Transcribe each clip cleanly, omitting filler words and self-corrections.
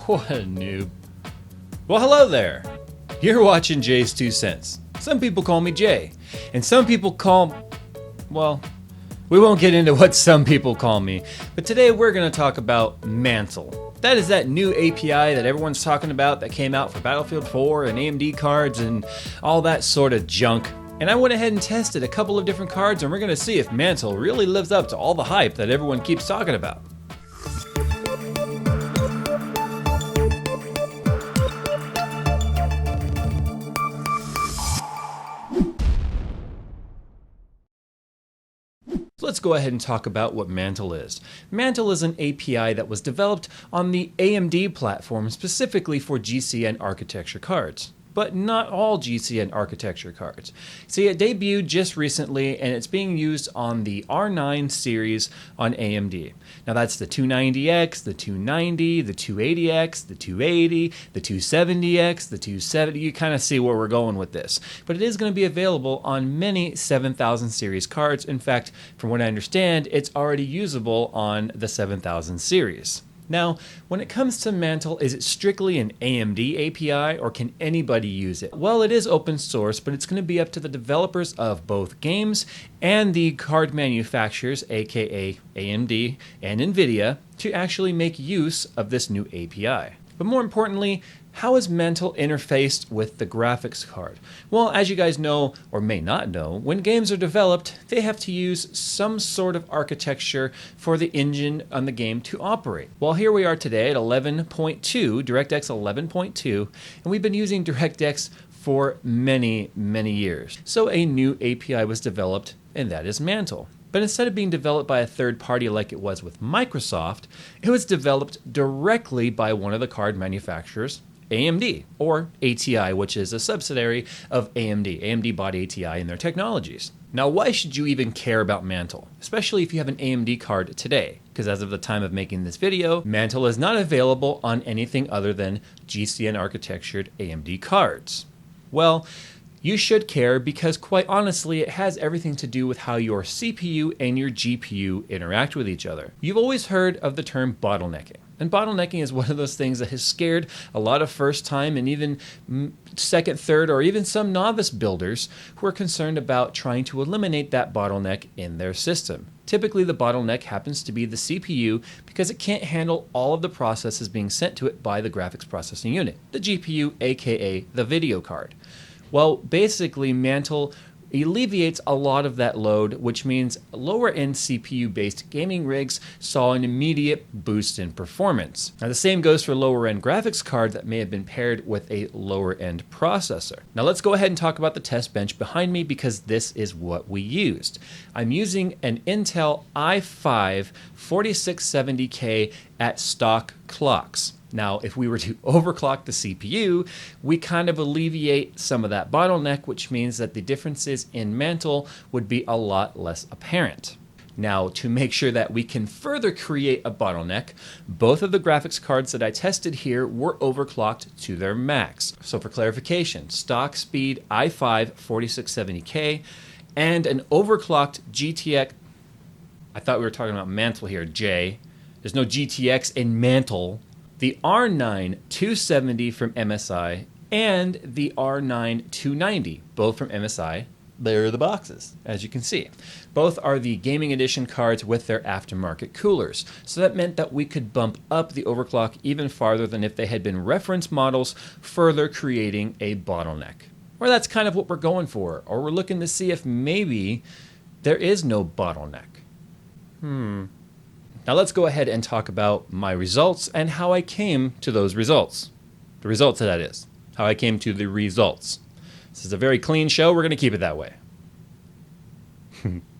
What a noob. Well, hello there. You're watching JayzTwoCents. Some people call me Jay, and some people well, we won't get into what some people call me, but today we're going to talk about Mantle. That is that new API that everyone's talking about that came out for Battlefield 4 and AMD cards and all that sort of junk. And I went ahead and tested a couple of different cards, and we're going to see if Mantle really lives up to all the hype that everyone keeps talking about. Let's go ahead and talk about what Mantle is. Mantle is an API that was developed on the AMD platform specifically for GCN architecture cards. But not all GCN architecture cards. See, it debuted just recently and it's being used on the R9 series on AMD. Now that's the 290X, the 290, the 280X, the 280, the 270X, the 270. You kind of see where we're going with this. But it is going to be available on many 7000 series cards. In fact, from what I understand, it's already usable on the 7000 series. Now, when it comes to Mantle, is it strictly an AMD API or can anybody use it? Well, it is open source, but it's going to be up to the developers of both games and the card manufacturers, aka AMD and NVIDIA, to actually make use of this new API. But more importantly, how is Mantle interfaced with the graphics card? Well, as you guys know, or may not know, when games are developed, they have to use some sort of architecture for the engine on the game to operate. Well, here we are today at 11.2, DirectX 11.2, and we've been using DirectX for many, many years. So a new API was developed, and that is Mantle. But instead of being developed by a third party like it was with Microsoft, it was developed directly by one of the card manufacturers, AMD, or ATI, which is a subsidiary of AMD. AMD bought ATI in their technologies. Now, why should you even care about Mantle? Especially if you have an AMD card today, because as of the time of making this video, Mantle is not available on anything other than GCN architectured AMD cards. Well, you should care because quite honestly, it has everything to do with how your CPU and your GPU interact with each other. You've always heard of the term bottlenecking. And bottlenecking is one of those things that has scared a lot of first-time and even second, third, or even some novice builders who are concerned about trying to eliminate that bottleneck in their system. Typically, the bottleneck happens to be the CPU because it can't handle all of the processes being sent to it by the graphics processing unit, the GPU, aka the video card. Well, basically, Mantle alleviates a lot of that load, which means lower-end CPU-based gaming rigs saw an immediate boost in performance. Now, the same goes for lower-end graphics cards that may have been paired with a lower-end processor. Now, let's go ahead and talk about the test bench behind me because this is what we used. I'm using an Intel i5 4670K at stock clocks. Now, if we were to overclock the CPU, we kind of alleviate some of that bottleneck, which means that the differences in Mantle would be a lot less apparent. Now, to make sure that we can further create a bottleneck, both of the graphics cards that I tested here were overclocked to their max. So for clarification, stock speed i5 4670K and an overclocked GTX. I thought we were talking about Mantle here, Jay. There's no GTX in Mantle. The R9 270 from MSI and the R9 290, both from MSI. There are the boxes, as you can see. Both are the gaming edition cards with their aftermarket coolers. So that meant that we could bump up the overclock even farther than if they had been reference models, further creating a bottleneck. Or that's kind of what we're going for. Or we're looking to see if maybe there is no bottleneck. Now let's go ahead and talk about my results and how I came to those results. The results, that is. How I came to the results. This is a very clean show. We're going to keep it that way.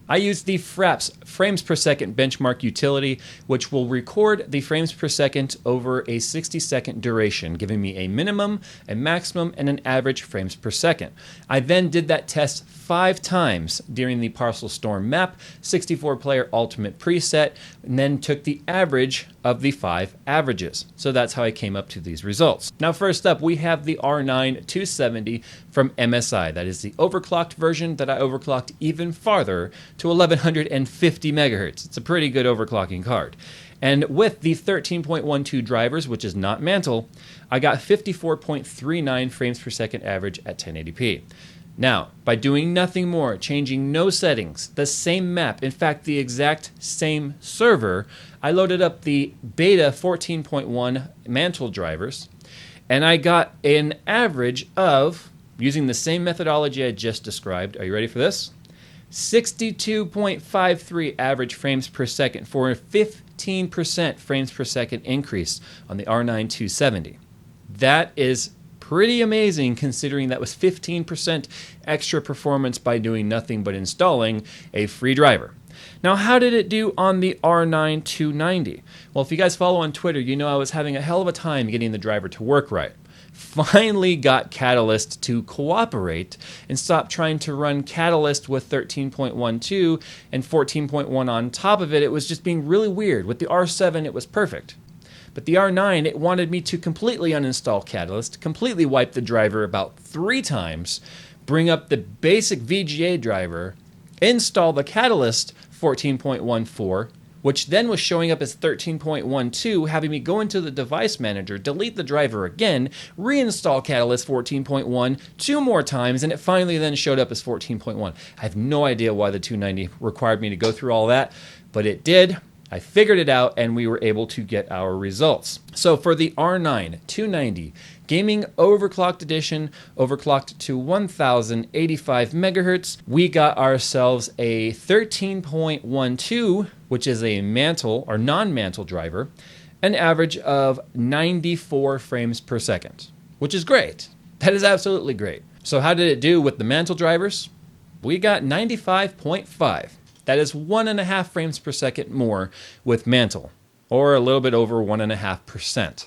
I used the FRAPS, frames per second benchmark utility, which will record the frames per second over a 60-second duration, giving me a minimum, a maximum, and an average frames per second. I then did that test 5 times during the Parcel Storm map, 64-player ultimate preset, and then took the average of the 5 averages. So that's how I came up to these results. Now first up, we have the R9 270 from MSI. That is the overclocked version that I overclocked even farther to 1150 megahertz. It's a pretty good overclocking card. And with the 13.12 drivers, which is not Mantle, I got 54.39 frames per second average at 1080p. Now, by doing nothing more, changing no settings, the same map, in fact, the exact same server, I loaded up the beta 14.1 Mantle drivers, and I got an average of, using the same methodology I just described, are you ready for this? 62.53 average frames per second for a 15% frames per second increase on the R9 270. That is pretty amazing, considering that was 15% extra performance by doing nothing but installing a free driver. Now, how did it do on the R9 290? Well, if you guys follow on Twitter, you know I was having a hell of a time getting the driver to work right. Finally got Catalyst to cooperate and stop trying to run Catalyst with 13.12 and 14.1 on top of it. It was just being really weird. With the R7, it was perfect. But the R9, it wanted me to completely uninstall Catalyst, completely wipe the driver about 3 times, bring up the basic VGA driver, install the Catalyst 14.14, which then was showing up as 13.12, having me go into the device manager, delete the driver again, reinstall Catalyst 14.1 2 more times, and it finally then showed up as 14.1. I have no idea why the 290 required me to go through all that, but it did. I figured it out, and we were able to get our results. So for the R9 290 Gaming Overclocked Edition, overclocked to 1085 megahertz, we got ourselves a 13.12, which is a Mantle or non-Mantle driver, an average of 94 frames per second, which is great. That is absolutely great. So how did it do with the Mantle drivers? We got 95.5. That is 1.5 frames per second more with Mantle, or a little bit over 1.5%.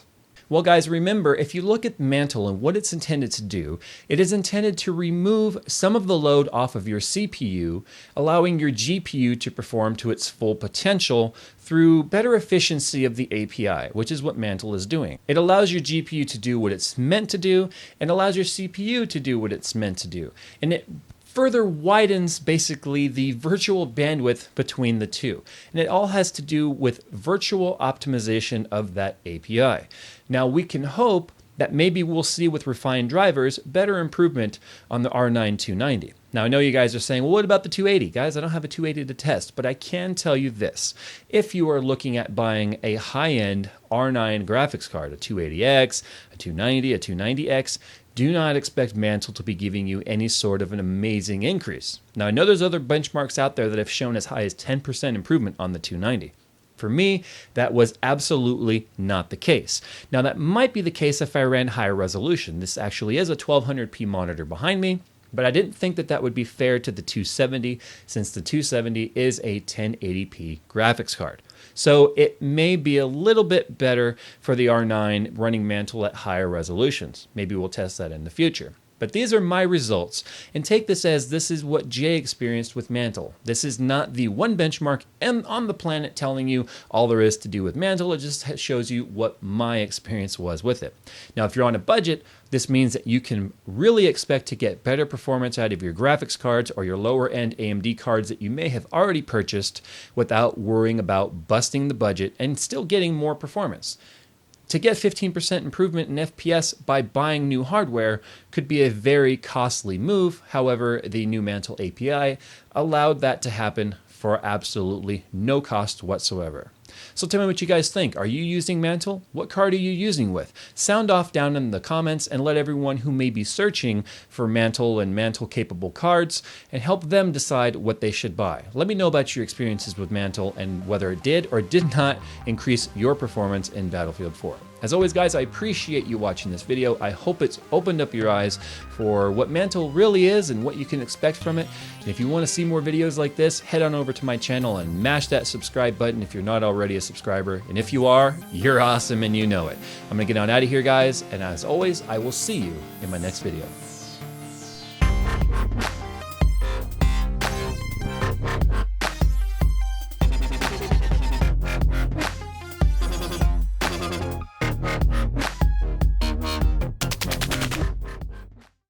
Well, guys, remember, if you look at Mantle and what it's intended to do, it is intended to remove some of the load off of your CPU, allowing your GPU to perform to its full potential through better efficiency of the API, which is what Mantle is doing. It allows your GPU to do what it's meant to do and allows your CPU to do what it's meant to do. And it further widens basically the virtual bandwidth between the two. And it all has to do with virtual optimization of that API. Now we can hope that maybe we'll see with refined drivers better improvement on the R9 290. Now I know you guys are saying, well, what about the 280? Guys, I don't have a 280 to test, but I can tell you this. If you are looking at buying a high-end R9 graphics card, a 280X, a 290, a 290X, do not expect Mantle to be giving you any sort of an amazing increase. Now, I know there's other benchmarks out there that have shown as high as 10% improvement on the 290. For me, that was absolutely not the case. Now, that might be the case if I ran higher resolution. This actually is a 1200p monitor behind me, but I didn't think that that would be fair to the 270 since the 270 is a 1080p graphics card. So it may be a little bit better for the R9 running Mantle at higher resolutions. Maybe we'll test that in the future. But these are my results, and take this as this is what Jay experienced with Mantle. This is not the one benchmark on the planet telling you all there is to do with Mantle. It just shows you what my experience was with it. Now, if you're on a budget, this means that you can really expect to get better performance out of your graphics cards or your lower-end AMD cards that you may have already purchased without worrying about busting the budget and still getting more performance. To get 15% improvement in FPS by buying new hardware could be a very costly move. However, the new Mantle API allowed that to happen for absolutely no cost whatsoever. So tell me what you guys think. Are you using Mantle? What card are you using with? Sound off down in the comments and let everyone who may be searching for Mantle and Mantle-capable cards and help them decide what they should buy. Let me know about your experiences with Mantle and whether it did or did not increase your performance in Battlefield 4. As always, guys, I appreciate you watching this video. I hope it's opened up your eyes for what Mantle really is and what you can expect from it. And if you want to see more videos like this, head on over to my channel and mash that subscribe button if you're not already a subscriber. And if you are, you're awesome and you know it. I'm going to get on out of here, guys. And as always, I will see you in my next video.